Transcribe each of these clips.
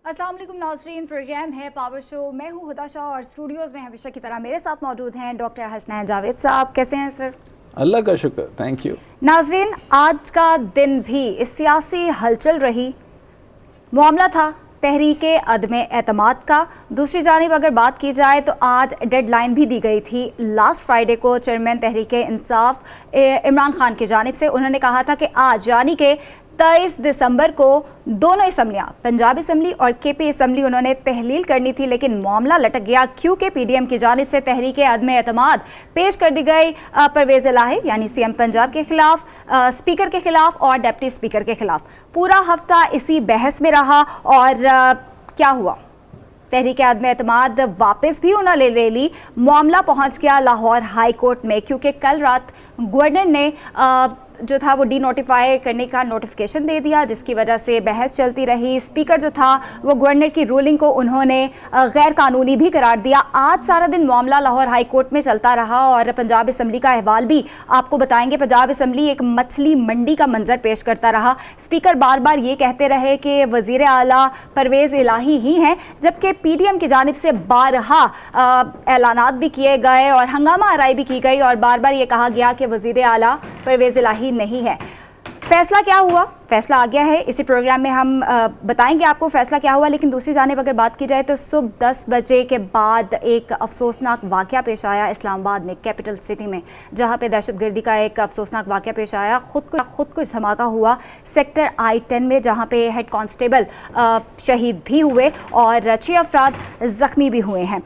अस्सलाम वालेकुम नाज़रीन, प्रोग्राम है पावर शो। मैं हूँ हुदा शाह और स्टूडियोज़ में हमेशा की तरह मेरे साथ मौजूद हैं डॉक्टर हसनैन जावेद साहब। कैसे हैं सर? अल्लाह का शुक्र, थैंक यू। नाज़रीन, आज का दिन भी इस सियासी हलचल रही, मामला था तहरीके अदम एतमाद का। दूसरी जानिब अगर बात की जाए तो आज डेडलाइन भी दी गई थी। लास्ट फ्राइडे को चेयरमैन तहरीके इंसाफ इमरान खान की जानिब से उन्होंने कहा था कि आज यानी कि 23 दिसंबर को दोनों असम्बलियाँ, पंजाब असम्बली और केपी असम्बली, उन्होंने तहलील करनी थी, लेकिन मामला लटक गया क्योंकि पीडीएम की जानिब से तहरीके अदम एतमाद पेश कर दी गई परवेज़ इलाही यानी सीएम पंजाब के खिलाफ, स्पीकर के खिलाफ और डिप्टी स्पीकर के खिलाफ। पूरा हफ्ता इसी बहस में रहा और क्या हुआ, तहरीक अदम एतमाद वापस भी उन्होंने ले ली। मामला पहुंच गया लाहौर हाई कोर्ट में क्योंकि कल रात गवर्नर ने जो था वो डी नोटिफाई करने का नोटिफिकेशन दे दिया, जिसकी वजह से बहस चलती रही। स्पीकर जो था वो गवर्नर की रूलिंग को उन्होंने गैर कानूनी भी करार दिया। आज सारा दिन मामला लाहौर हाई कोर्ट में चलता रहा और पंजाब असम्बली का अहवाल भी आपको बताएंगे। पंजाब असम्बली एक मछली मंडी का मंजर पेश करता रहा। स्पीकर बार बार ये कहते रहे कि वज़ीर आला परवेज़ इलाही ही हैं, जबकि पीडीएम की जानिब से बारहा ऐलानात भी किए गए और हंगामा आराई भी की गई और बार बार ये कहा गया कि वज़ीर आला परवेज़ इलाही नहीं है। फैसला क्या हुआ? फैसला आ गया है। इसी प्रोग्राम में हम बताएंगे आपको फैसला क्या हुआ। लेकिन दूसरी जानिब अगर बात की जाए तो सुबह 10 बजे के बाद एक अफसोसनाक वाक़या पेश आया इस्लामाबाद में, कैपिटल सिटी में, जहां पे दहशतगर्दी का एक अफसोसनाक वाक़या पेश आया। खुद कुछ धमाका हुआ सेक्टर I-10 में, जहां पे हेड कांस्टेबल शहीद भी हुए और 6 अफराद ज़ख्मी भी हुए हैं।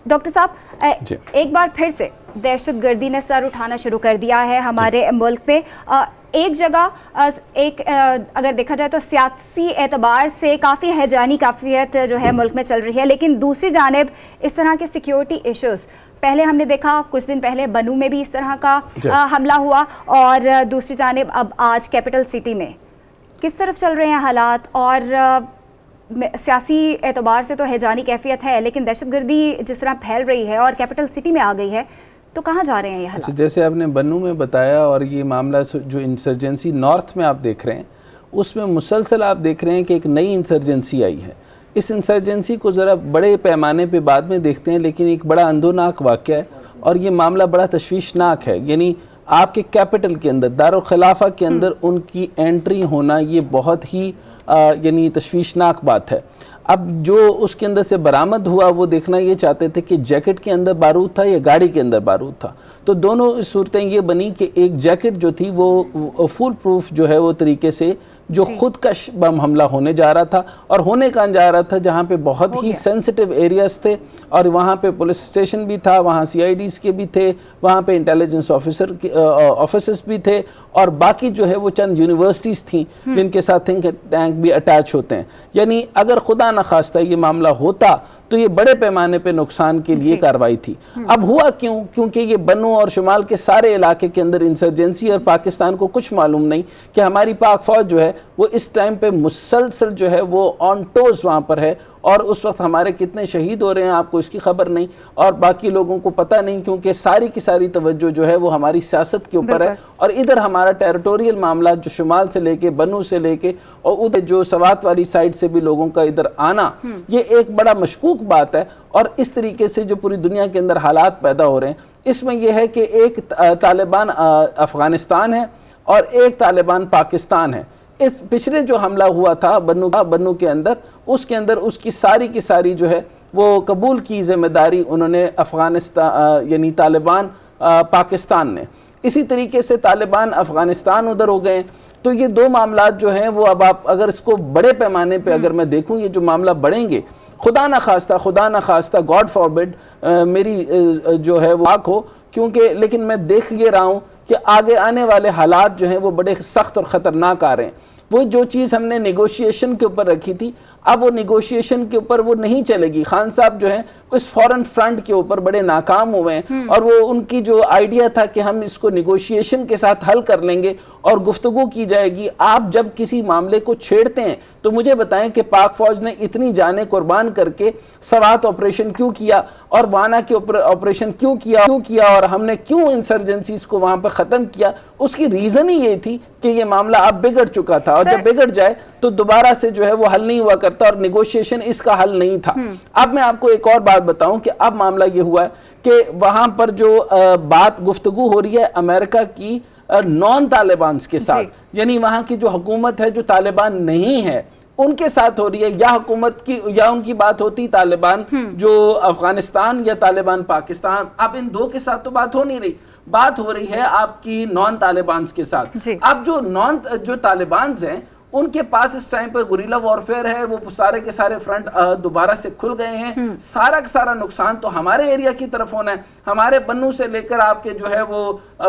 डॉक्टर साहब, एक बार फिर से दहशतगर्दी ने सर उठाना शुरू कर दिया है हमारे मुल्क पे। एक जगह अगर देखा जाए तो सियासी एतबार से काफ़ी हैजानी काफ़ियत जो है मुल्क में चल रही है, लेकिन दूसरी जानिब इस तरह के सिक्योरिटी इश्यूज़ पहले हमने देखा, कुछ दिन पहले बनू में भी इस तरह का हमला हुआ और दूसरी जानिब अब आज कैपिटल सिटी में किस तरफ चल रहे हैं हालात। और सियासी एतबार से तो हैजानी कैफियत है, लेकिन दहशतगर्दी जिस तरह फैल रही है और कैपिटल सिटी में आ गई है, तो कहाँ जा रहे हैं ये हालात? जैसे आपने बन्नू में बताया और ये मामला जो इंसर्जेंसी नॉर्थ में आप देख रहे हैं, उसमें मुसलसल आप देख रहे हैं कि एक नई इंसर्जेंसी आई है। इस इंसर्जेंसी को ज़रा बड़े पैमाने पे बाद में देखते हैं, लेकिन एक बड़ा अंदोनाक वाक़या है और ये मामला बड़ा तशवीशनाक है। यानी आपके कैपिटल के अंदर, दारुल खिलाफा के अंदर उनकी एंट्री होना ये बहुत ही यानी तशवीशनाक बात है। अब जो उसके अंदर से बरामद हुआ वो देखना ये चाहते थे कि जैकेट के अंदर बारूद था या गाड़ी के अंदर बारूद था। तो दोनों सूरतें ये बनी कि एक जैकेट जो थी वो फुल प्रूफ जो है वो तरीके से जो खुदकश बम हमला होने जा रहा था और होने का जा रहा था, जहाँ पे बहुत ही सेंसिटिव एरियाज थे और वहाँ पे पुलिस स्टेशन भी था, वहाँ CIDs के भी थे, वहाँ पे इंटेलिजेंस ऑफिसर के ऑफिसर्स भी थे और बाकी जो है वो चंद यूनिवर्सिटीज़ थी जिनके साथ थिंक टैंक भी अटैच होते हैं। यानी अगर खुदा न खास्ता ये मामला होता तो ये बड़े पैमाने पे नुकसान के लिए कार्रवाई थी। अब हुआ क्यों? क्योंकि ये बन्नू और शुमाल के सारे इलाके के अंदर इंसर्जेंसी और पाकिस्तान को कुछ मालूम नहीं कि हमारी पाक फौज जो है वो इस टाइम पे मुसलसल जो है वो ऑन टोज वहाँ पर है और उस वक्त हमारे कितने शहीद हो रहे हैं आपको इसकी खबर नहीं और बाकी लोगों को पता नहीं, क्योंकि सारी की सारी तवज्जो जो है वो हमारी सियासत के ऊपर है और इधर हमारा टेरिटोरियल मामला जो शुमाल से लेके बन्नू से लेके और उधर जो सवात वाली साइड से भी लोगों का इधर आना, ये एक बड़ा मशकूक बात है। और इस तरीके से जो पूरी दुनिया के अंदर हालात पैदा हो रहे हैं, इसमें यह है कि एक तालिबान अफगानिस्तान है और एक तालिबान पाकिस्तान है। इस पिछले जो हमला हुआ था बन्नू के अंदर, उसके अंदर उसकी सारी की सारी जो है वो कबूल की जिम्मेदारी उन्होंने अफगानिस्तान यानी तालिबान पाकिस्तान ने। इसी तरीके से तालिबान अफगानिस्तान उधर हो गए। तो ये दो मामला जो हैं वो अब आप अगर इसको बड़े पैमाने पे अगर मैं देखूं, ये जो मामला बढ़ेंगे, खुदा न खास्ता गॉड फॉरबिड मेरी जो है वो आँख हो, क्योंकि लेकिन मैं देख ये रहा हूँ कि आगे आने वाले हालात जो हैं वो बड़े सख्त और ख़तरनाक आ रहे हैं। वो जो चीज़ हमने नेगोशिएशन के ऊपर रखी थी, अब वो नेगोशिएशन के ऊपर वो नहीं चलेगी। खान साहब जो हैं इस फॉरेन फ्रंट के ऊपर बड़े नाकाम हुए हैं और वो उनकी जो आइडिया था कि हम इसको नेगोशिएशन के साथ हल कर लेंगे और गुफ्तगू की जाएगी। आप जब किसी मामले को छेड़ते हैं तो मुझे बताएं कि पाक फौज ने इतनी जानें कुर्बान करके सवात ऑपरेशन क्यों किया और वाना के ऊपर ऑपरेशन क्यों किया और हमने क्यों इंसर्जेंसीज को वहां पर ख़त्म किया। उसकी रीज़न ही ये थी कि ये मामला अब बिगड़ चुका था اور جب بگڑ جائے تو دوبارہ سے جو ہے وہ حل نہیں ہوا کرتا, اور نیگوشیشن اس کا حل نہیں تھا. اب میں آپ کو ایک اور بات بتاؤں کہ اب معاملہ یہ ہوا ہے کہ وہاں پر جو بات گفتگو ہو رہی ہے امریکہ کی نان طالبانز کے ساتھ, یعنی وہاں کی جو حکومت ہے جو طالبان نہیں ہے ان کے ساتھ ہو رہی ہے, یا حکومت کی یا ان کی بات ہوتی طالبان جو افغانستان یا طالبان پاکستان. اب ان دو کے ساتھ تو بات ہو نہیں رہی, بات ہو رہی ہے آپ کی نان طالبانز کے ساتھ. اب جو طالبانز ہیں ان کے پاس اس ٹائم پہ گوریلا وارفیئر ہے, وہ سارے کے سارے فرنٹ دوبارہ سے کھل گئے ہیں. سارا کا سارا نقصان تو ہمارے ایریا کی طرف ہونا ہے, ہمارے بنو سے لے کر آپ کے جو ہے وہ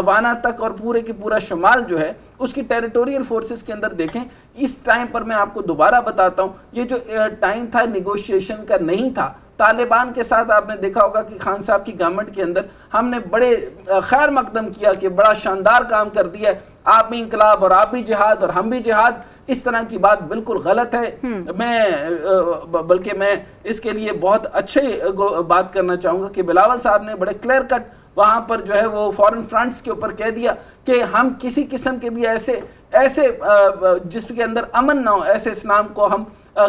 وانا تک اور پورے کی پورا شمال جو ہے اس کی ٹیریٹوریل فورسز کے اندر دیکھیں. اس ٹائم پر میں آپ کو دوبارہ بتاتا ہوں, یہ جو ٹائم تھا نیگوشیشن کا نہیں تھا. طالبان کے ساتھ آپ نے دیکھا ہوگا کہ خان صاحب کی گورنمنٹ کے اندر ہم نے بڑے خیر مقدم کیا کہ بڑا شاندار کام کر دیا ہے, آپ بھی انقلاب اور آپ بھی جہاد اور ہم بھی جہاد. اس طرح کی بات بالکل غلط ہے. بلکہ میں اس کے لیے بہت اچھے بات کرنا چاہوں گا کہ بلاول صاحب نے بڑے کلیئر کٹ وہاں پر جو ہے وہ فورن فرنٹس کے اوپر کہہ دیا کہ ہم کسی قسم کے بھی ایسے جس کے اندر امن نہ ہو ایسے اسلام کو ہم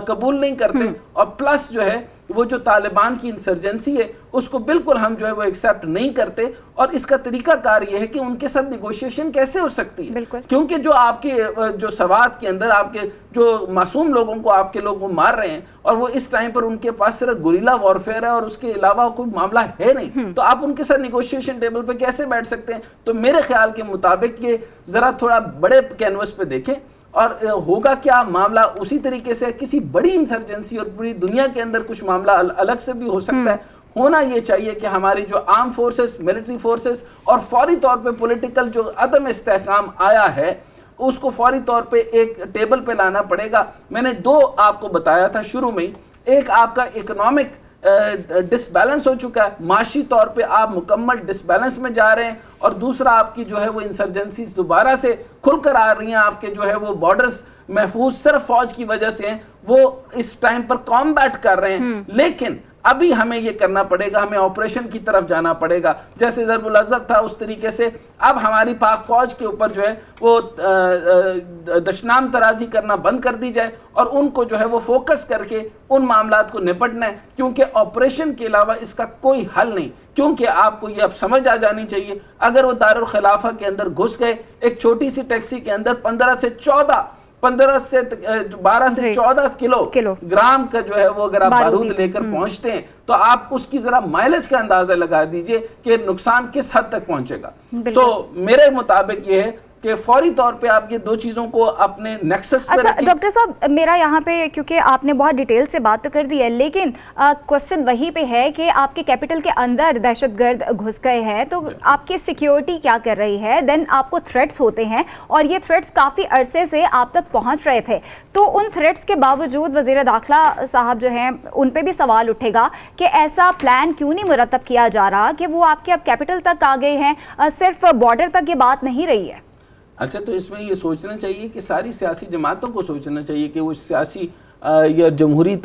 قبول نہیں کرتے. اور پلس جو ہے وہ جو طالبان کی انسرجنسی ہے اس کو بالکل ہم جو ہے وہ ایکسیپٹ نہیں کرتے. اور اس کا طریقہ کار یہ ہے کہ ان کے ساتھ نیگوشیشن کیسے ہو سکتی ہے, کیونکہ جو آپ کے جو سوات کے اندر آپ کے جو معصوم لوگوں کو آپ کے لوگ مار رہے ہیں, اور وہ اس ٹائم پر ان کے پاس صرف گوریلا وارفیئر ہے اور اس کے علاوہ کوئی معاملہ ہے نہیں, تو آپ ان کے ساتھ نیگوشیشن ٹیبل پہ کیسے بیٹھ سکتے ہیں؟ تو میرے خیال کے مطابق یہ ذرا تھوڑا بڑے کینوس پہ دیکھیں, اور ہوگا کیا معاملہ اسی طریقے سے کسی بڑی انسرجنسی اور پوری دنیا کے اندر کچھ معاملہ الگ سے بھی ہو سکتا ہے. ہونا یہ چاہیے کہ ہماری جو آرم فورسز, ملٹری فورسز اور فوری طور پہ پولیٹیکل جو عدم استحکام آیا ہے اس کو فوری طور پہ ایک ٹیبل پہ لانا پڑے گا. میں نے دو آپ کو بتایا تھا شروع میں ہی, ایک آپ کا اکنامک ڈسبیلنس ہو چکا ہے, معاشی طور پہ آپ مکمل ڈسبیلنس میں جا رہے ہیں, اور دوسرا آپ کی جو ہے وہ انسرجنسیز دوبارہ سے کھل کر آ رہی ہیں. آپ کے جو ہے وہ بارڈرز محفوظ صرف فوج کی وجہ سے ہیں, وہ اس ٹائم پر کامبیٹ کر رہے ہیں. لیکن ابھی ہمیں یہ کرنا پڑے گا, ہمیں آپریشن کی طرف جانا پڑے گا. جیسے ضرب العزت تھا اس طریقے سے اب ہماری پاک فوج کے اوپر جو ہے وہ دشنام ترازی کرنا بند کر دی جائے, اور ان کو جو ہے وہ فوکس کر کے ان معاملات کو نپٹنا ہے, کیونکہ آپریشن کے علاوہ اس کا کوئی حل نہیں. کیونکہ آپ کو یہ اب سمجھ آ جانی چاہیے, اگر وہ دارالخلافہ کے اندر گھس گئے ایک چھوٹی سی ٹیکسی کے اندر 12 سے 14 کلو گرام کا جو ہے وہ اگر آپ بارود لے کر پہنچتے ہیں تو آپ اس کی ذرا مائلج کا اندازہ لگا دیجئے کہ نقصان کس حد تک پہنچے گا. میرے مطابق یہ ہے کہ فوری طور پہ آپ یہ دو چیزوں کو اپنے نیکسس پہ رکھیں. ڈاکٹر صاحب میرا یہاں پہ, کیونکہ آپ نے بہت ڈیٹیل سے بات تو کر دی ہے, لیکن کوسچن وہیں پہ ہے کہ آپ کے کیپٹل کے اندر دہشت گرد گھس گئے ہیں تو آپ کی سیکیورٹی کیا کر رہی ہے؟ دین آپ کو تھریٹس ہوتے ہیں, اور یہ تھریٹس کافی عرصے سے آپ تک پہنچ رہے تھے, تو ان تھریٹس کے باوجود وزیر داخلہ صاحب جو ہیں ان پہ بھی سوال اٹھے گا کہ ایسا پلان کیوں نہیں مرتب کیا جا رہا کہ وہ آپ کے اب کیپٹل تک آ گئے ہیں, صرف بارڈر تک یہ بات نہیں رہی ہے. اچھا, تو اس میں یہ سوچنا چاہیے کہ ساری سیاسی جماعتوں کو سوچنا چاہیے کہ وہ سیاسی یا جمہوری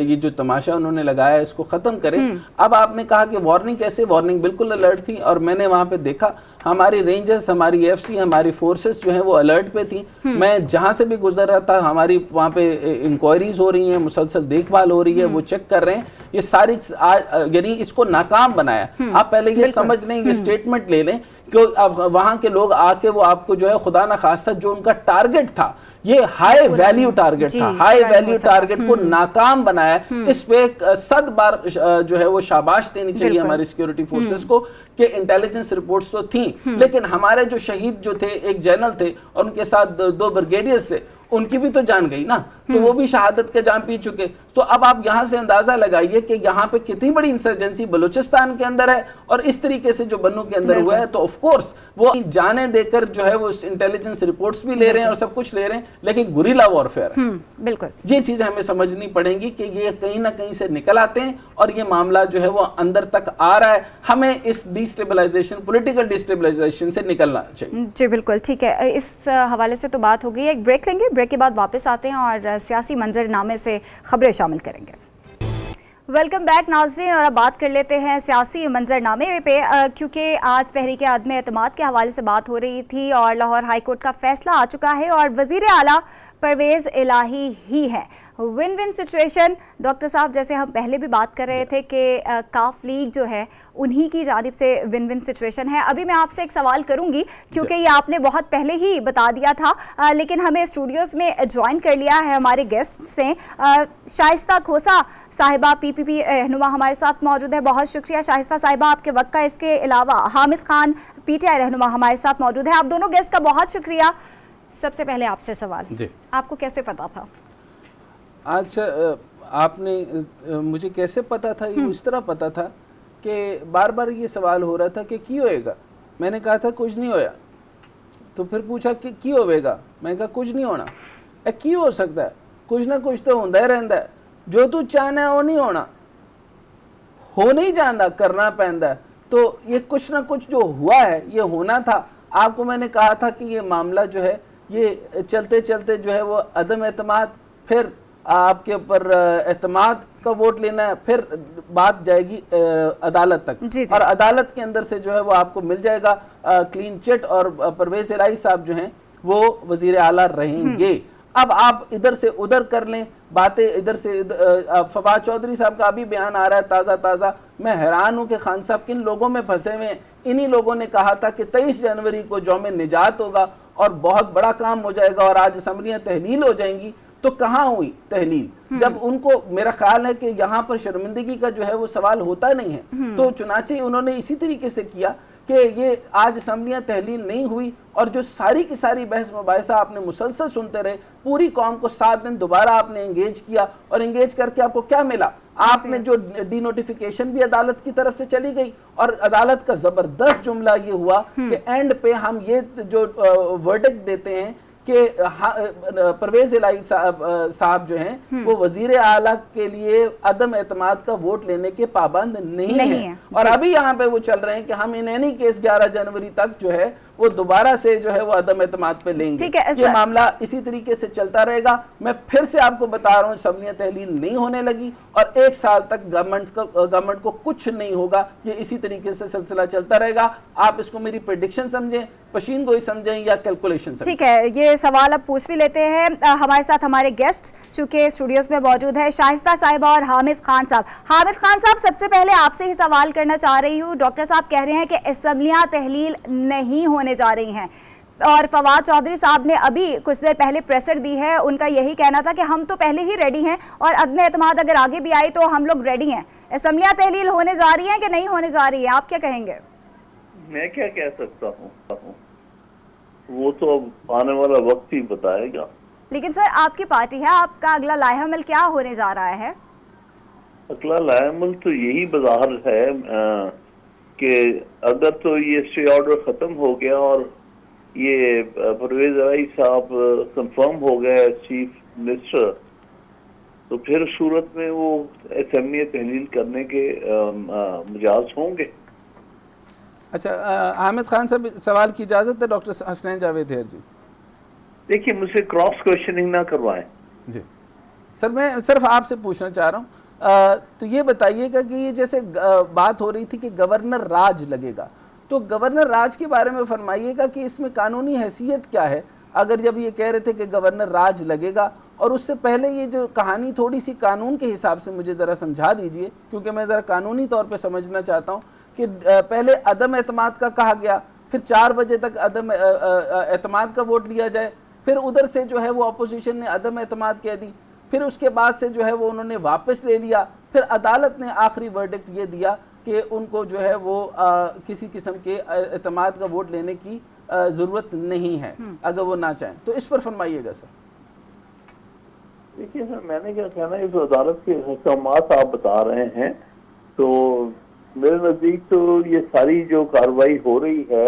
یہ جو تماشا انہوں نے لگایا اس کو ختم کریں. اب آپ نے کہا کہ وارننگ کیسے, وارننگ بالکل الرٹ تھی, اور میں نے وہاں پہ دیکھا ہماری رینجرز, ہماری ایف سی, ہماری فورسز جو ہیں وہ الرٹ پہ تھیں. میں جہاں سے بھی گزر رہا تھا ہماری وہاں پہ انکوائریز ہو رہی ہیں, مسلسل دیکھ بھال ہو رہی ہے, وہ چیک کر رہے ہیں. یہ ساری یعنی اس کو ناکام بنایا. آپ پہلے یہ سمجھ لیں, یہ سٹیٹمنٹ لے لیں کہ وہاں کے لوگ آ کے وہ آپ کو جو ہے خدا نخواستہ جو ان کا ٹارگٹ تھا, یہ ہائی ویلیو ٹارگٹ تھا, ہائی ویلیو ٹارگٹ کو ناکام بنایا. اس پہ 100 بار جو ہے وہ شاباش دینی چاہیے ہماری سیکیورٹی فورسز کو کہ انٹیلیجنس رپورٹس تو تھیں, لیکن ہمارے جو شہید جو تھے, ایک جنرل تھے اور ان کے ساتھ 2 بریگیڈیئرز تھے, ان کی بھی تو جان گئی نا, تو وہ بھی شہادت کے جان پی چکے. تو اب آپ یہاں سے اندازہ لگائیے کہ یہاں پہ کتنی بڑی انسرجنسی بلوچستان کے اندر ہے, اور اس طریقے سے جو بنو کے اندر ہوا ہے, تو آف کورس وہ جانیں دے کر جو ہے وہ انٹیلیجنس رپورٹس بھی لے رہے ہیں اور سب کچھ لے رہے ہیں, لیکن گوریلا وارفیئر ہے. بالکل یہ چیزیں ہمیں سمجھنی پڑیں گی کہ یہ کہیں نہ کہیں سے نکل آتے ہیں, اور یہ معاملہ جو ہے وہ اندر تک آ رہا ہے. ہمیں اس ڈیسٹیبلائزیشن, پولیٹیکل ڈیسٹیبلائزیشن سے نکلنا چاہیے. جی بالکل ٹھیک ہے, اس حوالے سے تو بات ہو گئی ہے. ایک بریک لیں گے, بریک کے بعد واپس آتے ہیں اور سیاسی منظر نامے سے خبریں شامل کریں گے. ویلکم بیک ناظرین, اور اب بات کر لیتے ہیں سیاسی منظر نامے پہ, کیونکہ آج تحریک عدم اعتماد کے حوالے سے بات ہو رہی تھی اور لاہور ہائی کورٹ کا فیصلہ آ چکا ہے, اور وزیر اعلیٰ परवेज़ इलाही ही हैं। विन विन सिचुएशन डॉक्टर साहब, जैसे हम पहले भी बात कर रहे थे कि काफ लीग जो है उन्हीं की जानिब से विन विन सिचुएशन है। अभी मैं आपसे एक सवाल करूंगी क्योंकि ये आपने बहुत पहले ही बता दिया था, लेकिन हमें स्टूडियोज़ में ज्वाइन कर लिया है हमारे गेस्ट से शाइस्ता खोसा साहिबा PPP रहनुमा हमारे साथ मौजूद है। बहुत शुक्रिया शाइस्ता साहिबा आपके वक्त का। इसके अलावा हामिद खान PTI रहनुमा हमारे साथ मौजूद है। आप दोनों गेस्ट का बहुत शुक्रिया। सबसे पहले आपसे सवाल जी, आपको कैसे पता था? अच्छा, आपने मुझे कैसे पता था? ये इस तरह पता था कि बार बार ये सवाल हो रहा था कि क्यों होएगा। मैंने कहा था कुछ नहीं होया, तो फिर पूछा कि क्यों होएगा, मैंने कहा कुछ नहीं होना। क्यों हो सकता है? कुछ ना कुछ तो होता ही रहता है। जो तू चाहना है वो नहीं होना, हो नहीं जाता, करना पैंदा है। तो ये कुछ ना कुछ जो हुआ है ये होना था। आपको मैंने कहा था कि ये मामला जो है ये चलते चलते जो है वो अदम एतमाद, फिर आपके ऊपर एतमाद का वोट लेना है, फिर बात जाएगी अदालत तक। जी जी। और अदालत के अंदर से जो है वो आपको मिल जाएगा क्लीन चिट, और परवेज़ इलाही साहब जो हैं वो वजीर आला रहेंगे। अब आप इधर से उधर कर लें बातें, इधर से फवाद चौधरी साहब का अभी बयान आ रहा है ताज़ा ताज़ा। मैं हैरान हूँ कि खान साहब किन लोगों में फंसे हुए हैं। इन्हीं लोगों ने कहा था कि 23 जनवरी को यौम निजात होगा और बहुत बड़ा काम हो जाएगा और आज असम्बलियाँ तहलील हो जाएंगी। तो कहाँ हुई तहलील? जब उनको, मेरा ख्याल है कि यहाँ पर शर्मिंदगी का जो है वो सवाल होता नहीं है। तो चुनाचे उन्होंने इसी तरीके से किया कि ये आज असम्बलियाँ तहलील नहीं हुई, और जो सारी की सारी बहस मुबाहिसा आपने मुसलसल सुनते रहे, पूरी कौम को 7 दिन दोबारा आपने एंगेज किया, और एंगेज करके आपको क्या मिला? आपने जो डी नोटिफिकेशन भी अदालत की तरफ से चली गई, और अदालत का जबरदस्त जुमला ये हुआ कि एंड पे हम ये जो वर्डिक्ट देते हैं कि परवेज़ इलाही साहब जो हैं वो वजीर आला के लिए अदम एतमाद का वोट लेने के पाबंद नहीं है। और अभी यहाँ पे वो चल रहे हैं कि हम इन एनी केस 11 जनवरी तक जो है वो दोबारा से जो है वो अदम एतमाद पे लेंगे। ये मामला इसी तरीके से चलता रहेगा। मैं फिर से आपको बता रहा हूँ, असम्बलियाँ तहलील नहीं होने लगी और 1 साल तक गवर्नमेंट को कुछ नहीं होगा। ये इसी तरीके से सिलसिला चलता रहेगा। आप इसको मेरी प्रेडिक्शन समझें, पशीन गोई समझें या कैलकुलेशन समझें। ठीक है, ये सवाल अब पूछ भी लेते हैं। हमारे साथ हमारे गेस्ट चूंकि स्टूडियोज में मौजूद है शाइस्ता साहिबा और हामिद खान साहब। हामिद खान साहब, सबसे पहले आपसे ही सवाल करना चाह रही हूँ। डॉक्टर साहब कह रहे हैं कि असम्बलियाँ तहलील नहीं होने जा रही हैं, और फवाद चौधरी साहब ने अभी कुछ देर पहले प्रेसर दी है। उनका यही कहना था कि हम तो पहले ही रेडी हैं और अदम एतमाद अगर आगे भी आई तो हम लोग रेडी हैं। असम्बलियाँ तहलील होने जा रही हैं कि नहीं होने जा रही है? आप क्या कहेंगे? मैं क्या कह सकता हूँ, वो तो अब आने वाला वक्त ही बताएगा। लेकिन सर आपकी पार्टी है, आपका अगला लाहेमल क्या होने जा रहा है? अगला लाहेमल तो यही बाहर है कि अगर तो ये स्टे ऑर्डर खत्म हो गया और ये परवेज़ इलाही साहब कंफर्म हो गए चीफ मिनिस्टर, तो फिर सूरत में वो असम्बली तहलील करने के मिजाज होंगे। अच्छा, हामिद खान साहब, सवाल की इजाज़त है डॉक्टर हसनैन जावेद हेर जी? देखिए, मुझसे क्रॉस क्वेश्चनिंग ना करवाएं जी। सर, मैं सिर्फ आपसे पूछना चाह रहा हूँ, तो ये बताइएगा कि ये जैसे बात हो रही थी कि गवर्नर राज लगेगा, तो गवर्नर राज के बारे में फरमाइएगा कि इसमें कानूनी हैसियत क्या है? अगर जब ये कह रहे थे कि गवर्नर राज लगेगा, और उससे पहले ये जो कहानी थोड़ी सी कानून के हिसाब से मुझे ज़रा समझा दीजिए, क्योंकि मैं ज़रा कानूनी तौर पे समझना चाहता हूँ कि पहले अदम एतमाद का कहा गया, फिर 4 बजे तक अदम एतमाद का वोट लिया जाए, फिर उधर से जो है वो अपोजिशन ने अदम एतमाद कह दी, फिर उसके बाद से जो है वो उन्होंने वापस ले लिया, फिर अदालत ने आखिरी वर्डिक्ट ये दिया कि उनको जो है वो किसी किस्म के एतमाद का वोट लेने की ज़रूरत नहीं है अगर वो ना चाहें। तो इस पर फरमाइएगा सर। देखिए सर, मैंने क्या कहना है, इस अदालत के अहकामात आप बता रहे हैं, तो मेरे नज़दीक तो ये सारी जो कार्रवाई हो रही है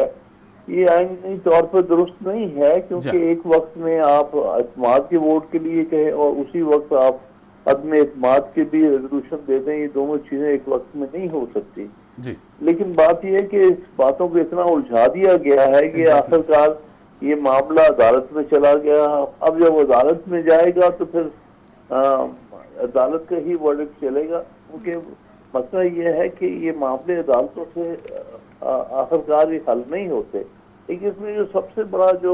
ये आईनी तौर पर दुरुस्त नहीं है, क्योंकि एक वक्त में आप एतमाद के वोट के लिए कहे और उसी वक्त आप अदम एतमाद के भी रेजोल्यूशन दे दें। ये दोनों चीजें एक वक्त में नहीं हो सकती जी। लेकिन बात यह है कि इस बातों को इतना उलझा दिया गया है कि आखिरकार ये मामला अदालत में चला गया। अब जब अदालत में जाएगा तो फिर अदालत का ही वर्डिक्ट चलेगा, क्योंकि मसला ये है कि ये मामले अदालतों से आखिरकार ये हल नहीं होते। لیکن اس میں جو سب سے بڑا جو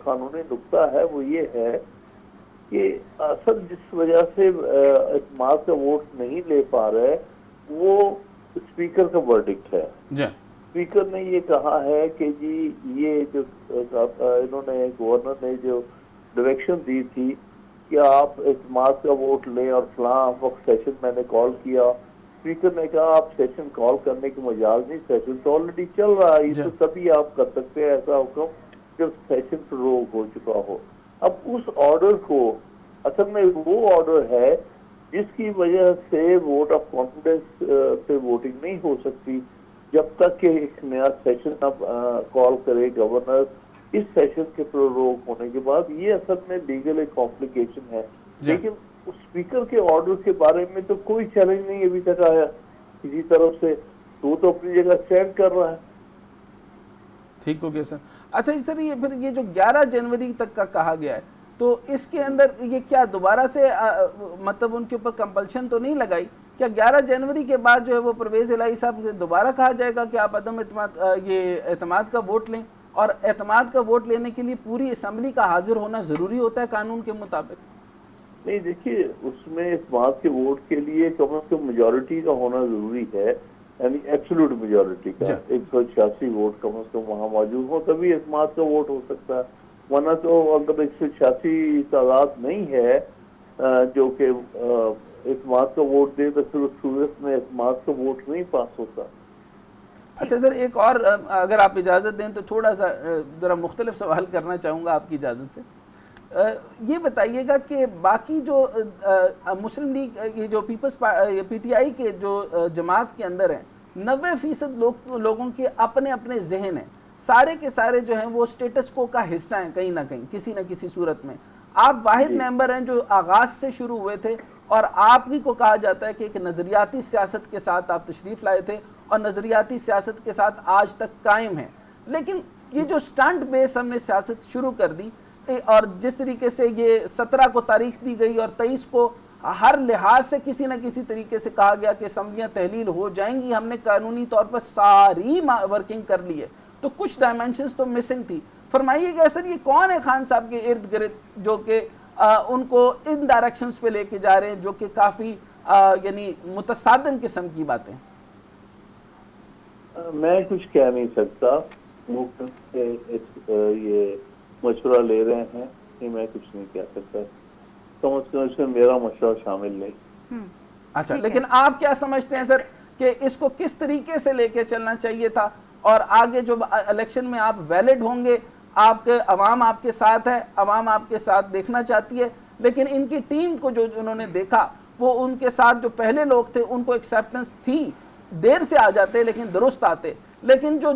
قانونی نقطہ ہے وہ یہ ہے کہ اصل جس وجہ سے اعتماد کا ووٹ نہیں لے پا رہے وہ اسپیکر کا ورڈکٹ ہے. جی اسپیکر نے یہ کہا ہے کہ جی یہ جو انہوں نے گورنر نے جو ڈائریکشن دی تھی کہ آپ اعتماد کا ووٹ لیں اور فلاں وقت سیشن میں نے کال کیا, اسپیکر نے کہا آپ سیشن کال کرنے کی مجاز نہیں, سیشن تو آلریڈی چل رہا ہے, یہ تو تبھی آپ کر سکتے ہیں ایسا حکم جب سیشن پروگ ہو چکا ہو. اب اس آرڈر کو اصل میں وہ آرڈر ہے جس کی وجہ سے ووٹ آف کانفیڈنس پہ ووٹنگ نہیں ہو سکتی جب تک کہ ایک نیا سیشن اب کال کرے گورنر اس سیشن کے پروگ ہونے کے بعد. یہ اصل میں لیگل ایک کمپلیکیشن ہے, لیکن اسپیکر کے آرڈر کے بارے میں تو کوئی چیلنج نہیں ابھی تک آیا کسی طرف سے, تو اپنی جگہ اسٹینڈ کر رہا ہے. ٹھیک ہو گیا سر. اچھا سر یہ پھر یہ جو 11 جنوری تک کا کہا گیا ہے تو اس کے اندر یہ کیا دوبارہ سے مطلب ان کے اوپر کمپلشن تو نہیں لگائی کیا 11 جنوری کے بعد جو ہے وہ پرویز الہی صاحب دوبارہ کہا جائے گا کہ آپ عدم اعتماد کا ووٹ لیں, اور اعتماد کا ووٹ لینے کے لیے پوری اسمبلی کا حاضر ہونا ضروری ہوتا ہے قانون کے مطابق؟ نہیں دیکھیے اس میں اعتماد کے ووٹ کے لیے کم از کم میجورٹی کا ہونا ضروری ہے, یعنی ایبسولوٹ میجورٹی کا 186 ووٹ کم از کم وہاں موجود ہو تبھی اعتماد کا ووٹ ہو سکتا ہے, ورنہ تو اگر 186 تعداد نہیں ہے جو کہ اعتماد کا ووٹ دے تو پھر اس صورت میں اعتماد کا ووٹ نہیں پاس ہوتا. اچھا سر ایک اور اگر آپ اجازت دیں تو تھوڑا سا ذرا مختلف سوال کرنا چاہوں گا آپ کی اجازت سے. یہ بتائیے گا کہ باقی جو مسلم لیگ یہ جو پیپلز پی ٹی آئی کے جو جماعت کے اندر ہیں 90% لوگوں کے اپنے اپنے ذہن ہیں, سارے کے سارے جو ہیں وہ اسٹیٹس کو کا حصہ ہیں کہیں نہ کہیں کسی نہ کسی صورت میں. آپ واحد ممبر ہیں جو آغاز سے شروع ہوئے تھے اور آپ ہی کو کہا جاتا ہے کہ ایک نظریاتی سیاست کے ساتھ آپ تشریف لائے تھے اور نظریاتی سیاست کے ساتھ آج تک قائم ہیں. لیکن یہ جو سٹنٹ بیس ہم نے سیاست شروع کر دی اور جس طریقے سے یہ 17 کو تاریخ دی گئی اور 23 کو ہر لحاظ سے کسی نہ کسی طریقے سے کہا گیا کہ اسمبلیاں تحلیل ہو جائیں گی, ہم نے قانونی طور پر ساری ورکنگ کر لی ہے, تو کچھ ڈائمنشنز تو مسنگ تھی. فرمائیے گا سر یہ کون ہے خان صاحب کے ارد گرد جو کہ ان کو ان ڈائریکشنز پہ لے کے جا رہے ہیں جو کہ کافی یعنی متصادم قسم کی باتیں؟ میں کچھ کہہ نہیں سکتا, یہ مشورہ لے رہے ہیں کہ میں کچھ نہیں کہہ سکتا, کم از کم اس میں میرا مشورہ شامل نہیں. اچھا لیکن آپ کیا سمجھتے ہیں سر کہ اس کو کس طریقے سے لے کے چلنا چاہیے تھا, اور آگے جو الیکشن میں آپ ویلڈ ہوں گے, آپ کے عوام آپ کے ساتھ ہے, عوام آپ کے ساتھ دیکھنا چاہتی ہے, لیکن ان کی ٹیم کو جو انہوں نے دیکھا وہ ان کے ساتھ جو پہلے لوگ تھے ان کو ایکسیپٹنس تھی, دیر سے آ جاتے لیکن درست آتے, لیکن جو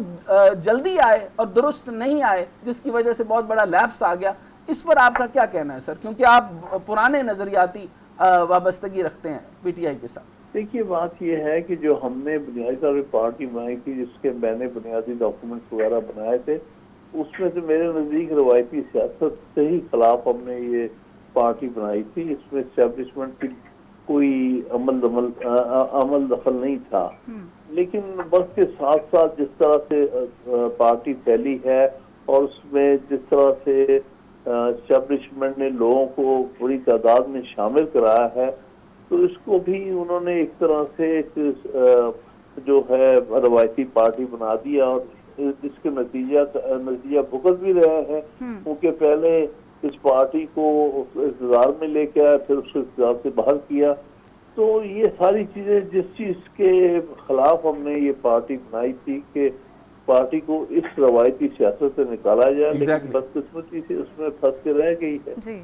جلدی آئے اور درست نہیں آئے جس کی وجہ سے بہت بڑا لیپس آ گیا, اس پر آپ کا کیا کہنا ہے سر, کیونکہ آپ پرانے نظریاتی وابستگی رکھتے ہیں پی ٹی آئی کے ساتھ؟ دیکھیے بات یہ ہے کہ جو ہم نے بنیادی طور پہ پارٹی بنائی تھی جس کے میں نے بنیادی ڈاکومنٹس وغیرہ بنائے تھے, اس میں سے میرے نزدیک روایتی سیاست سے ہی خلاف ہم نے یہ پارٹی بنائی تھی. اس میں اسٹیبلشمنٹ کی کوئی عمل دخل نہیں تھا, لیکن وقت کے ساتھ ساتھ جس طرح سے پارٹی پھیلی ہے اور اس میں جس طرح سے اسٹیبلشمنٹ نے لوگوں کو بڑی تعداد میں شامل کرایا ہے, تو اس کو بھی انہوں نے ایک طرح سے ایک جو ہے روایتی پارٹی بنا دیا, اور اس کے نتیجہ بھگت بھی رہے ہیں, کیونکہ پہلے اس پارٹی کو اقتدار میں لے کے آیا, پھر اس کو اقتدار سے باہر کیا. تو یہ ساری چیزیں جس چیز کے خلاف ہم نے یہ پارٹی بنائی تھی کہ پارٹی کو اس روایتی سیاست سے نکالا جائے, لیکن بدقسمتی سے اس میں پھنس کے رہ گئی ہے. جی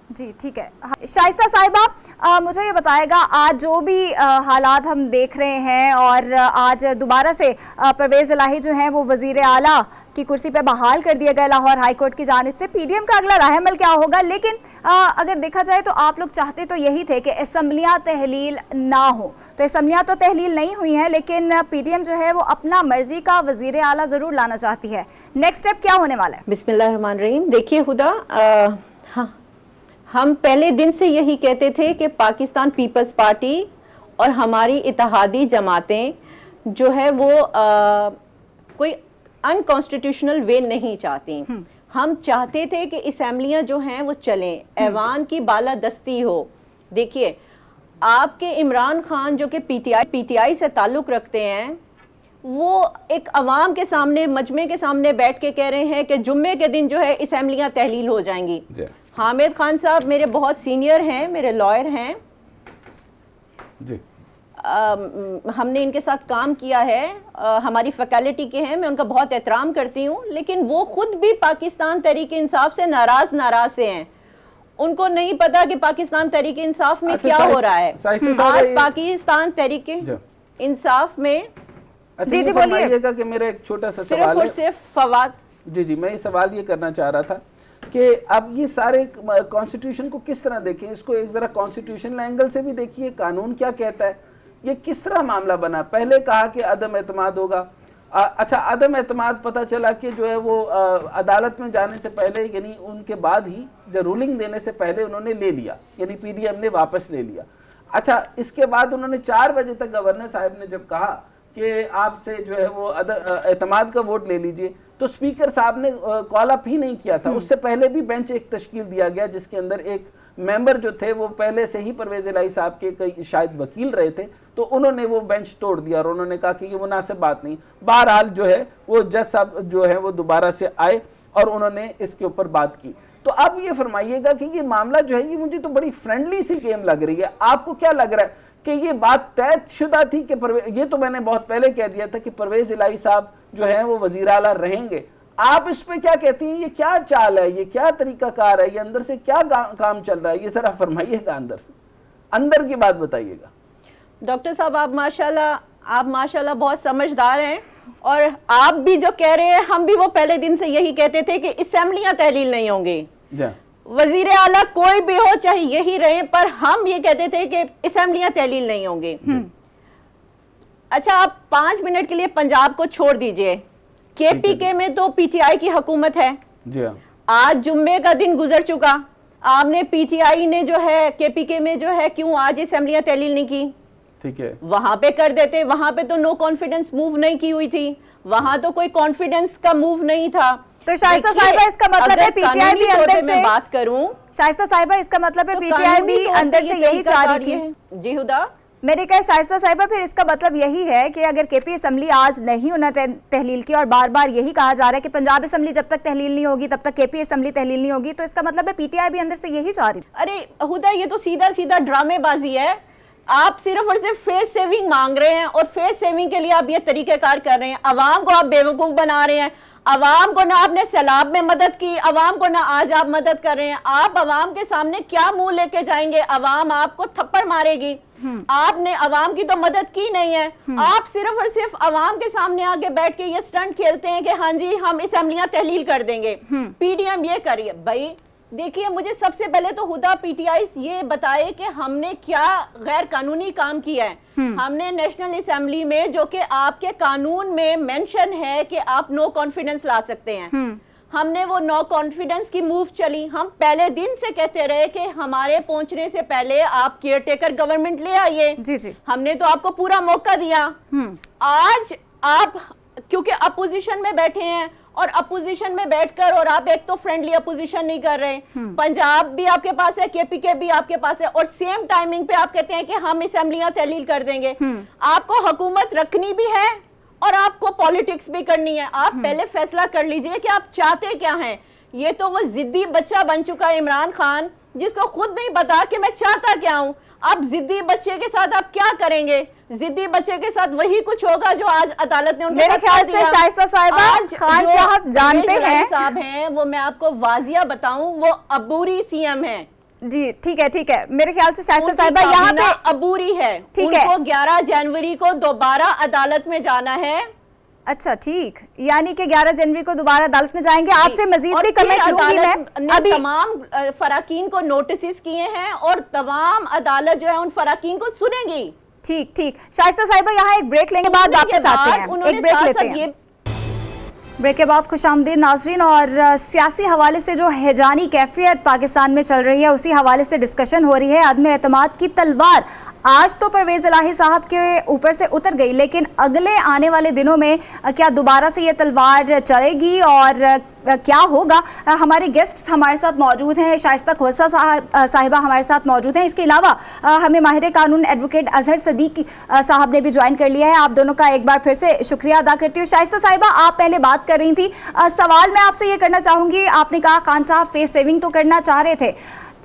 جی ٹھیک ہے. شائستہ صاحبہ مجھے یہ بتائے گا, آج جو بھی حالات ہم دیکھ رہے ہیں اور آج دوبارہ سے پرویز الہی جو ہیں وہ وزیر اعلیٰ کی کرسی پہ بحال کر دیا گیا لاہور ہائی کورٹ کی جانب سے, پی ڈی ایم کا اگلا راہ عمل کیا ہوگا؟ لیکن اگر دیکھا جائے تو آپ لوگ چاہتے تو یہی تھے کہ اسمبلیاں تحلیل نہ ہوں, تو اسمبلیاں تو تحلیل نہیں ہوئی ہیں, لیکن پی ڈی ایم جو ہے وہ اپنا مرضی کا وزیر اعلیٰ ضرور لانا چاہتی ہے. نیکسٹ اسٹیپ کیا ہونے والا ہے؟ بسم اللہ الرحمن الرحیم. دیکھیے خدا, ہم پہلے دن سے یہی کہتے تھے کہ پاکستان پیپلز پارٹی اور ہماری اتحادی جماعتیں جو ہے وہ کوئی अनकॉन्स्टिट्यूशनल वे नहीं चाहती. हम चाहते थे कि असेंबलियां जो हैं वो चलें, ऐवान की बालादस्ती हो. देखिए आपके इमरान खान जो कि पीटीआई से ताल्लुक रखते हैं, वो एक अवाम के सामने, मजमे के सामने बैठ के कह रहे हैं कि जुम्मे के दिन जो है असेंबलियां तहलील हो जाएंगी. हामिद खान साहब मेरे बहुत सीनियर हैं, मेरे लॉयर हैं जी. हमने इनके साथ काम किया है, हमारी फैकल्टी के हैं, मैं उनका बहुत एहतराम करती हूँ, लेकिन वो खुद भी पाकिस्तान तहरीक इंसाफ से नाराज से हैं. उनको नहीं पता कि पाकिस्तान तहरीक इंसाफ में क्या हो रहा है. आज पाकिस्तान तहरीक इंसाफ में जी जी बोलिएगा कि मेरा एक छोटा सा सवाल है. सिर्फ फवाद जी मैं ये सवाल ये करना चाह रहा था कि अब ये सारे कॉन्स्टिट्यूशन को किस तरह देखें, इसको एक जरा कॉन्स्टिट्यूशनल एंगल से भी देखिए, कानून क्या कहता है, ये किस तरह मामला बना. पहले कहा कि अदम एतमाद होगा. अच्छा, अदम एतमाद पता चला कि जो है वो अदालत में जाने से पहले, यानी उनके बाद ही, जो रूलिंग देने से पहले उन्होंने ले लिया, यानी पीडीएम ने वापस ले लिया. अच्छा, इसके बाद उन्होंने 4 बजे तक गवर्नर साहब ने जब कहा कि आपसे जो है वो एतमाद का वोट ले लीजिए, तो स्पीकर साहब ने कॉल अप ही नहीं किया था. उससे पहले भी बेंच एक तश्कील दिया गया जिसके अंदर एक मेंबर जो थे वो पहले से ही परवेज इलाही साहब के कई शायद वकील रहे थे, तो उन्होंने वो बेंच तोड़ दिया और उन्होंने कहा कि ये मुनासिब बात नहीं. बहरहाल जो है वो जज साहब जो है वो दोबारा से आए और उन्होंने इसके ऊपर बात की. तो अब ये फरमाइएगा कि ये मामला जो है ये मुझे तो बड़ी फ्रेंडली सी गेम लग रही है. आपको क्या लग रहा है कि ये बात तय शुदा थी कि ये तो मैंने बहुत पहले कह दिया था कि परवेज इलाही साहब जो है वो वजीर आला रहेंगे. आप इस पे क्या कहती हैं, ये क्या चाल है, ये क्या तरीकाकार है, ये अंदर से क्या काम चल रहा है, ये जरा फरमाइएगा, अंदर से, अंदर की बात बताइएगा. डॉक्टर साहब आप माशाल्लाह बहुत समझदार हैं, और आप भी जो कह रहे हैं हम भी वो पहले दिन से यही कहते थे कि असेंबलियां तहलील नहीं होंगी, वजीर आला कोई भी हो चाहे यही रहे, पर हम ये कहते थे कि असेंबलियां तहलील नहीं होंगी. अच्छा, आप 5 मिनट के लिए पंजाब को छोड़ दीजिए, केपीके में तो पीटीआई की हुकूमत है. आज जुम्मे का दिन गुजर चुका, आपने पीटीआई ने जो है केपीके में जो है क्यों आज असेंबलियां तहलील नहीं की. ठीक है, वहां पे कर देते, वहां पे तो नो कॉन्फिडेंस मूव नहीं की हुई थी, वहां तो कोई कॉन्फिडेंस का मूव नहीं था. तो शाइस्ता साहिबा इसका मतलब है पीटीआई भी अंदर से, बात करूं शाइस्ता साहिबा इसका मतलब है पीटीआई भी अंदर से यही चाह रही थी. जी हुदा, मेरे कहा शाइस्ता साहिबा फिर इसका मतलब यही है कि अगर केपी असेंबली आज नहीं उन्होंने तहलील की, और बार बार यही कहा जा रहा है कि पंजाब असेंबली जब तक तहलील नहीं होगी तब तक केपी असेंबली तहलील नहीं होगी, तो इसका मतलब है पीटीआई भी अंदर से यही चाह रही. अरे हुदा, ये तो सीधा सीधा ड्रामेबाजी है. आप सिर्फ और सिर्फ फेस सेविंग मांग रहे हैं, और फेस सेविंग के लिए आप ये तरीकेकार कर रहे हैं. अवाम को आप बेवकूफ बना रहे हैं. अवाम को ना आपने सैलाब में मदद की, अवाम को ना आज आप मदद कर रहे हैं. आप अवाम के सामने क्या मुंह लेके जाएंगे, अवाम आपको थप्पड़ मारेगी. आपने अवाम की तो मदद की नहीं है. आप सिर्फ और सिर्फ अवाम के सामने आके बैठ के ये स्टंट खेलते हैं कि हाँ जी हम असेंबलियां तहलील कर देंगे. पीडीएम ये करिए. भाई देखिए, मुझे सबसे पहले तो हुदा पीटीआई ये बताए कि हमने क्या गैर कानूनी काम किया है. हमने नेशनल असेंबली में, जो कि आपके कानून में मेंशन है कि आप नो कॉन्फिडेंस ला सकते हैं, हमने वो नो कॉन्फिडेंस की मूव चली. हम पहले दिन से कहते रहे कि हमारे पहुंचने से पहले आप केयर टेकर गवर्नमेंट ले आइए. जी जी, हमने तो आपको पूरा मौका दिया. आज आप क्योंकि अपोजिशन में बैठे हैं, और अपोजिशन में बैठकर, और आप एक तो फ्रेंडली अपोजिशन नहीं कर रहे, पंजाब भी आपके पास है, केपीके भी आपके पास है, और सेम टाइमिंग पे आप कहते हैं कि हम असेंबलियां तहलील कर देंगे. आपको हुकूमत रखनी भी है और आपको पॉलिटिक्स भी करनी है. आप पहले फैसला कर लीजिए कि आप चाहते क्या हैं. ये तो वो जिद्दी बच्चा बन चुका है इमरान खान, जिसको खुद नहीं पता कि मैं चाहता क्या हूं. अब जिद्दी बच्चे के साथ आप क्या करेंगे? जिद्दी बच्चे के साथ वही कुछ होगा जो आज अदालत ने उनको मेरे ख्याल से शाइस्ता साहिबा खान साहब जानते हैं, साहब हैं वो, मैं आपको वाजिया बताऊं, वो अबूरी सीएम हैं. जी ठीक है, मेरे ख्याल से शाइस्ता साहिबा यहाँ पे अबूरी है. ठीक है, उनको 11 जनवरी को दोबारा अदालत में जाना है. अच्छा ठीक, यानी कि 11 जनवरी को दोबारा अदालत में जाएंगे. आपसे मजीद भी कमेंट लूंगी मैं. अभी तमाम फराकीन को नोटिस किए हैं, और तमाम अदालत जो है उन फराकीन को सुनेगी. ठीक, शाइस्ता साहिबा यहाँ एक ब्रेक लेंगे, बाद वापस आते हैं, एक ब्रेक लेते हैं. ब्रेक के बाद खुशामदीद नाजरीन। और सियासी हवाले से जो हैजानी कैफियत पाकिस्तान में चल रही है उसी हवाले से डिस्कशन हो रही है। अदम एतमाद की तलवार आज तो परवेज़ इलाही साहब के ऊपर से उतर गई, लेकिन अगले आने वाले दिनों में क्या दोबारा से ये तलवार चलेगी और क्या होगा? हमारे गेस्ट्स हमारे साथ मौजूद हैं, शाइस्ता खोसा साहिबा हमारे साथ मौजूद हैं। इसके अलावा हमें माहिर कानून एडवोकेट अजहर सदीक साहब ने भी ज्वाइन कर लिया है। आप दोनों का एक बार फिर से शुक्रिया अदा करती हूँ। शाइस्ता साहिबा, आप पहले बात कर रही थी, सवाल मैं आपसे ये करना चाहूँगी, आपने कहा खान साहब फेस सेविंग तो करना चाह रहे थे,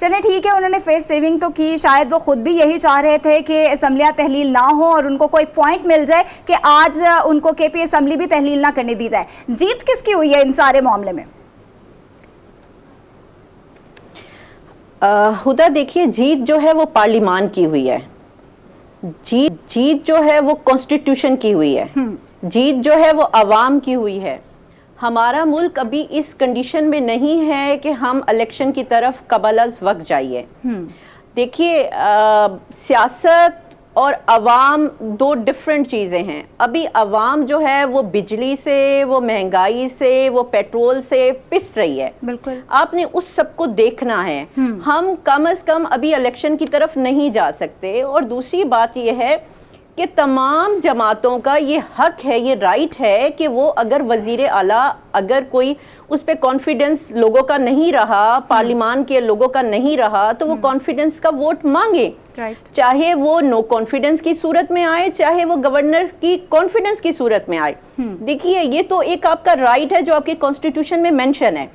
चले ठीक है उन्होंने फेस सेविंग तो की, शायद वो खुद भी यही चाह रहे थे कि असम्बलियाँ तहलील ना हो और उनको कोई पॉइंट मिल जाए कि आज उनको केपी असम्बली भी तहलील ना करने दी जाए। जीत किसकी हुई है इन सारे मामले में? हुदा देखिए, जीत जो है वो पार्लिमान की हुई है, जीत जो है वो कॉन्स्टिट्यूशन की हुई है, जीत जो है वो अवाम की हुई है। हमारा मुल्क अभी इस कंडीशन में नहीं है कि हम इलेक्शन की तरफ कबल अज़ वक्त जाइए। देखिए, सियासत और अवाम दो डिफरेंट चीज़ें हैं। अभी अवाम जो है वो बिजली से, वो महंगाई से, वो पेट्रोल से पिस रही है। बिल्कुल, आपने उस सब को देखना है। हम कम अज़ कम अभी इलेक्शन की तरफ नहीं जा सकते। और दूसरी बात यह है कि तमाम जमातों का ये हक है, ये राइट है कि वो अगर वज़ीर आला, अगर कोई उस पर कॉन्फिडेंस लोगों का नहीं रहा, पार्लियामान के लोगों का नहीं रहा, तो वो कॉन्फिडेंस का वोट मांगे, चाहे वो नो कॉन्फिडेंस की सूरत में आए, चाहे वो गवर्नर की कॉन्फिडेंस की सूरत में आए। देखिए, ये तो एक आपका राइट है जो आपके कॉन्स्टिट्यूशन में मेंशन है,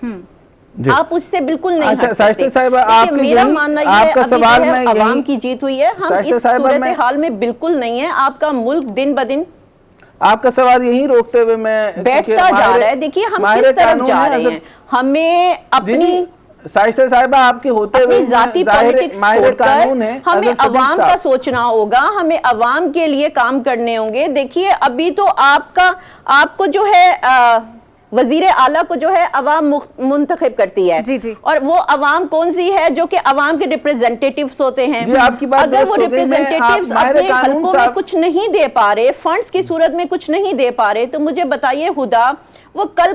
आप उससे बिल्कुल नहीं हट सकते। मेरा मानना यह है, अभी अवाम की जीत हुई है, हम इस सूरत हाल में बिल्कुल नहीं है। आपका मुल्क दिन ब दिन, आपका सवाल यही रोकते हुए मैं बैठता जा रहा है। देखिए हम किस तरफ जा रहे हैं, हमें अपनी साइस्ता साहिबा आपके होते हुए जाती पॉलिटिक्स छोड़कर हमें अवाम का सोचना होगा, हमें अवाम के लिए काम करने होंगे। देखिए, अभी तो आपको जो है वजीर आला को जो है अवाम मुंतखब करती है, जी जी। और वो अवाम कौन सी है? जो कि अवाम के रिप्रेजेंटेटिव्स होते हैं। अगर वो रिप्रेजेंटेटिव्स अपने हलकों में कुछ नहीं दे पा रहे, फंड्स की सूरत में कुछ नहीं दे पा रहे, तो मुझे बताइए हुदा, वो कल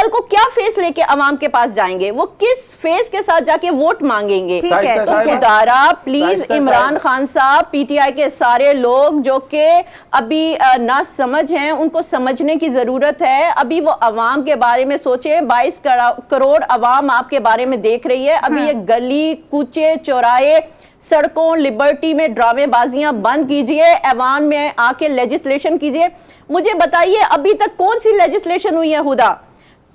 को क्या फेस लेके अवाम के पास जाएंगे? वो किस फेस के साथ जाके वोट मांगेंगे? ठीक है, तो खुदारा प्लीज इमरान खान साहब, पीटीआई के सारे लोग जो कि अभी ना समझ हैं, उनको समझने की जरूरत है। अभी वो अवाम के बारे में सोचे। 22 करोड़ अवाम आपके बारे में देख रही है। अभी ये गली कूचे चौराहे सड़कों लिबर्टी में ड्रामेबाजियां बंद कीजिए, अवाम में आके लेजिस्लेशन कीजिए। मुझे बताइए, अभी तक कौन सी लेजिस्लेशन हुई है हुदा?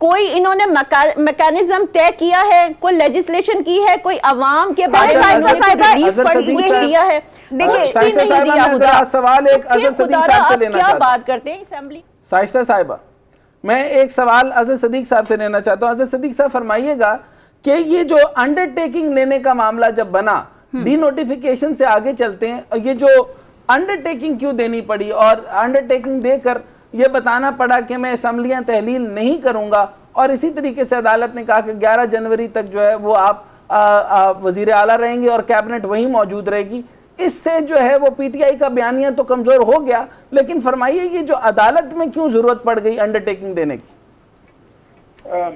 कोई इन्होंने मैकेनिज्म तय किया है? कोई लेजिस्लेशन की है? कोई अवाम के बारे में दिया है? देखिए, सवाल एक अजहर सदीक साहब से लेना क्या बात करते हैं असेंबली। साइस्ता साहिबा, मैं एक सवाल अजहर सदीक साहब से लेना चाहता हूं। अजहर सदीक साहब फरमाइएगा कि ये जो अंडरटेकिंग लेने का मामला जब बना, डी नोटिफिकेशन से आगे चलते हैं, ये जो अंडरटेकिंग क्यों देनी पड़ी और अंडरटेकिंग देकर ये बताना पड़ा कि मैं असम्बलियां तहलील नहीं करूंगा, और इसी तरीके से अदालत ने कहा कि 11 जनवरी तक जो है वो आप वजीर आला रहेंगे और कैबिनेट वहीं मौजूद रहेगी। इससे जो है वो पीटीआई का बयानिया तो कमजोर हो गया, लेकिन फरमाइए ये जो अदालत में क्यों जरूरत पड़ गई अंडरटेकिंग देने की?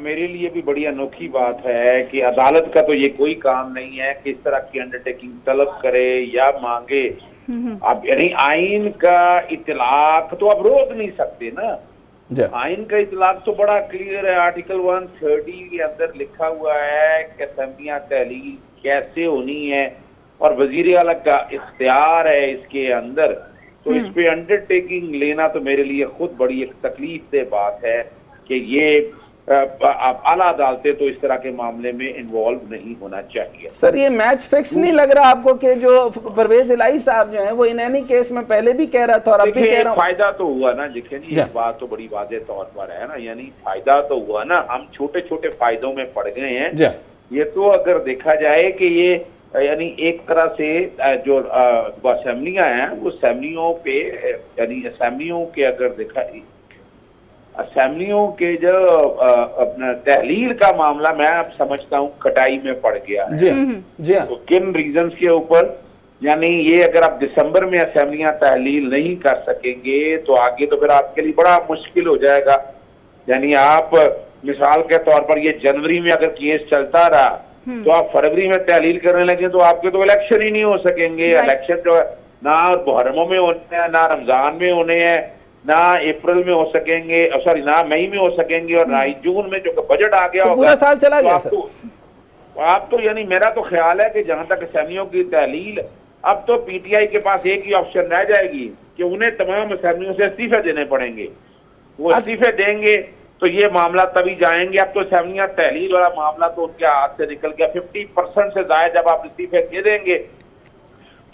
मेरे लिए भी बड़ी अनोखी बात है कि अदालत का तो ये कोई काम नहीं है कि इस तरह की अंडरटेकिंग तलब करे या मांगे। आप यानी आइन का इतलाक तो आप रोक नहीं सकते ना। आइन का इतलाक तो बड़ा क्लियर है, आर्टिकल 130 के अंदर लिखा हुआ है कि असेंबलियां तहलील कैसे होनी है और वजीर आला का इख्तियार है इसके अंदर। तो इस पे अंडरटेकिंग लेना तो मेरे लिए खुद बड़ी एक तकलीफ दे बात है कि ये आला अदालतें तो इस तरह के मामले में इन्वॉल्व नहीं होना चाहिए। सर, ये मैच फिक्स नहीं लग रहा आपको कि जो परवेज इलाही साहब जो हैं वो इन एनी केस में पहले भी कह रहा था और अब भी कह रहा हूं। फायदा तो हुआ ना, देखिए ये बात तो बड़ी वाज़ेह तौर पर है ना, यानी फायदा तो हुआ ना, हम छोटे छोटे फायदों में पड़ गए हैं। ये तो अगर देखा जाए कि ये यानी एक तरह से जो असेंबलियां हैं वो असेंबलियों पे, यानी असेंबलियों के अगर देखा, असेंबलियों के जो अपना तहलील का मामला मैं अब समझता हूँ खटाई में पड़ गया है। जी तो किन रीजंस के ऊपर यानी ये अगर आप दिसंबर में असेंबलियां तहलील नहीं कर सकेंगे तो आगे तो फिर आपके लिए बड़ा मुश्किल हो जाएगा। यानी आप मिसाल के तौर पर ये जनवरी में अगर केस चलता रहा तो आप फरवरी में तहलील करने लगे तो आपके तो इलेक्शन ही नहीं हो सकेंगे। इलेक्शन जो है ना मुहर्रमों में होने हैं, ना रमजान में होने हैं, ना अप्रैल में हो सकेंगे, सॉरी ना मई में हो सकेंगे, और ना ही जून में, जो बजट आ गया तो होगा पूरा साल चला गया सर। आप तो यानी मेरा तो ख्याल है कि जहां तक असेंबलियों की तहलील, अब तो पीटीआई के पास एक ही ऑप्शन रह जाएगी कि उन्हें तमाम असेंबलियों से इस्तीफे देने पड़ेंगे। वो इस्तीफे देंगे तो ये मामला तभी जाएंगे। अब तो असेंबलियां तहलील वाला मामला तो उनके हाथ से निकल गया। 50% से ज्यादा जब आप इस्तीफे दे देंगे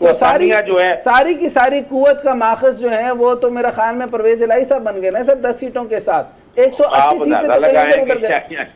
तो सारी जो है सारी की सारी कुव्वत का माखज जो है वो तो मेरा ख्याल में परवेज इलाही साहब बन गए ना सर, 10 सीटों के साथ 180 सीटें तो कहीं उधर गए।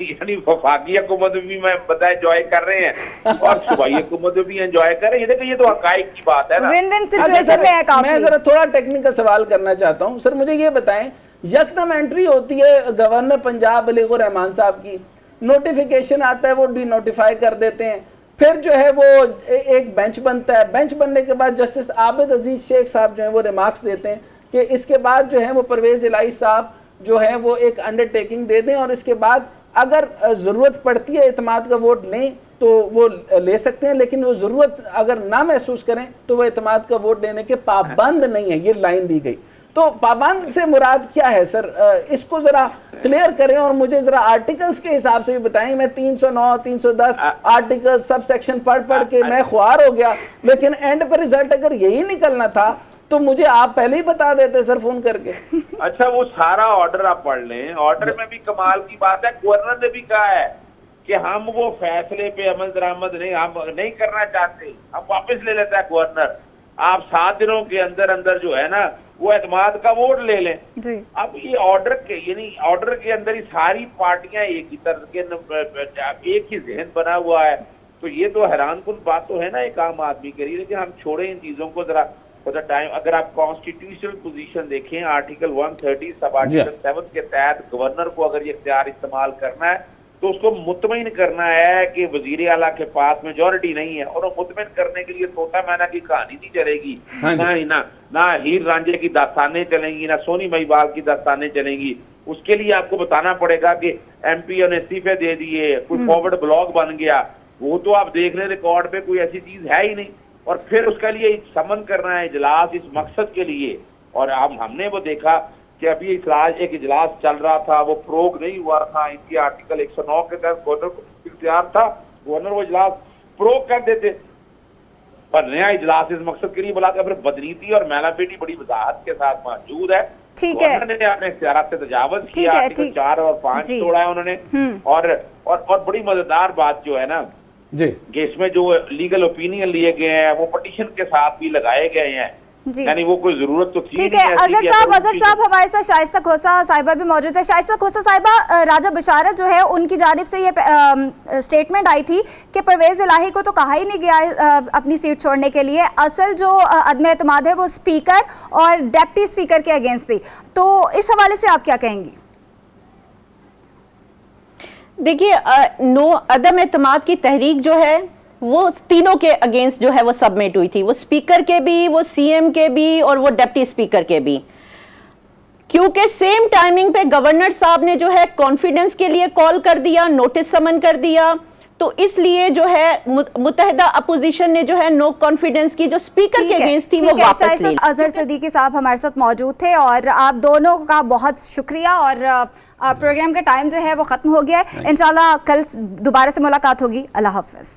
यानी वफाकी हुकूमत भी मैं बताए एंजॉय कर रहे हैं और सूबाई हुकूमत भी एंजॉय कर रहे हैं। देखिए ये तो हकाइक की बात है ना। विन-विन सिचुएशन में है काफी। मैं जरा थोड़ा टेक्निकल सवाल करना चाहता हूँ सर, मुझे ये बताएं, यकदम एंट्री होती है गवर्नर पंजाब अलीगुर रहमान साहब की, नोटिफिकेशन आता है, वो डी नोटिफाई कर देते हैं, फिर जो है वो एक बेंच बनता है, बेंच बनने के बाद जस्टिस आबिद अजीज शेख साहब जो है वो रिमार्क्स देते हैं कि इसके बाद जो है वो परवेज इलाही साहब जो है वो एक अंडरटेकिंग दे दें और इसके बाद अगर ज़रूरत पड़ती है एतमाद का वोट लें तो वो ले सकते हैं, लेकिन वो ज़रूरत अगर ना महसूस करें तो वो एतमाद का वोट देने के पाबंद नहीं है। ये लाइन दी गई, तो पाबंद से मुराद क्या है सर? इसको जरा क्लियर करें और मुझे जरा आर्टिकल्स के हिसाब से भी बताएं। मैं 309 310 आर्टिकल सब सेक्शन पढ़ के मैं ख्वार हो गया, लेकिन एंड पर रिजल्ट अगर यही निकलना था तो मुझे आप पहले ही बता देते सर फोन करके। अच्छा वो सारा ऑर्डर आप पढ़ लें। ऑर्डर में भी कमाल की बात है, गवर्नर ने भी कहा है कि हम वो फैसले पे अमल दरामद हम नहीं करना चाहते, हम वापस ले लेता है गवर्नर। आप 7 दिनों के अंदर अंदर जो है ना वो एतमाद का वोट ले लें जी। अब ये ऑर्डर के यानी ऑर्डर के अंदर ही सारी पार्टियां एक ही तरह के एक ही जहन बना हुआ है, तो ये तो हैरानकुन बात तो है ना एक आम आदमी के लिए। लेकिन हम छोड़े इन चीजों को जरा टाइम। अगर आप कॉन्स्टिट्यूशनल पोजीशन देखें, आर्टिकल 130 सब आर्टिकल 7 के तहत गवर्नर को अगर ये इख्तियार इस्तेमाल करना है तो उसको मुतमईन करना है कि वजीर आला के पास मेजॉरिटी नहीं है, और वो मुतमईन करने के लिए तोता मैना की कहानी नहीं चलेगी, ना हीर रांझे की दास्तानें चलेंगी, ना सोनी महिवाल की दास्तानें चलेंगी। उसके लिए आपको बताना पड़ेगा कि एमपी ने इस्तीफे दे दिए, कोई फॉरवर्ड ब्लॉग बन गया, वो तो आप देख रहे रिकॉर्ड पे कोई ऐसी चीज है ही नहीं, और फिर उसके लिए समन करना है इजलास इस मकसद के लिए। और हमने वो देखा कि अभी एक इजलास चल रहा था, वो प्रोग नहीं हुआ था, इनकी आर्टिकल 109 के तहत गवर्नर को इख्तियार था, गवर्नर वो इजलास प्रोग कर देते, पर नया इजलास इस मकसद के लिए बुलाकर फिर बदनीति और मैलापेटी बड़ी वजाहत के साथ मौजूद है। गवर्नर ने अपने इख्तियारात से तजावुज किया, आर्टिकल 4 और 5 तोड़ा है उन्होंने। और बड़ी मजेदार बात जो है ना जी कि इसमें जो लीगल ओपिनियन लिए गए हैं वो पटिशन के साथ भी लगाए गए हैं, यानी वो कोई जरूरत तो थी। ठीक है अजहर साहब हमारे साथ शाइस्ता खोसा साहिबा भी मौजूद है। शाइस्ता खोसा साहिबा, राजा बशारत जो है उनकी जानिब से ये स्टेटमेंट आई थी कि परवेज इलाही को तो कहा ही नहीं गया अपनी सीट छोड़ने के लिए, असल जो अदम एतमाद है वो स्पीकर और डेप्टी स्पीकर के अगेंस्ट थी, तो इस हवाले से आप क्या कहेंगी? देखिए नो अदम एतमाद की तहरीक जो है वो तीनों के अगेंस्ट जो है वो सबमिट हुई थी, वो स्पीकर के भी, वो सीएम के भी और वो डिप्टी स्पीकर के भी, क्योंकि सेम टाइमिंग पे गवर्नर साहब ने जो है कॉन्फिडेंस के लिए कॉल कर दिया, नोटिस समन कर दिया, तो इसलिए जो है मुत्तहिदा अपोजिशन ने जो है नो कॉन्फिडेंस की जो स्पीकर के अगेंस्ट थी वो वापस ली। अजहर सिद्दीकी साहब हमारे साथ मौजूद थे और आप दोनों का बहुत शुक्रिया। और प्रोग्राम का टाइम जो है वो ख़त्म हो गया है, इंशाल्लाह कल दोबारा से मुलाकात होगी। अल्लाह हाफ़िज़।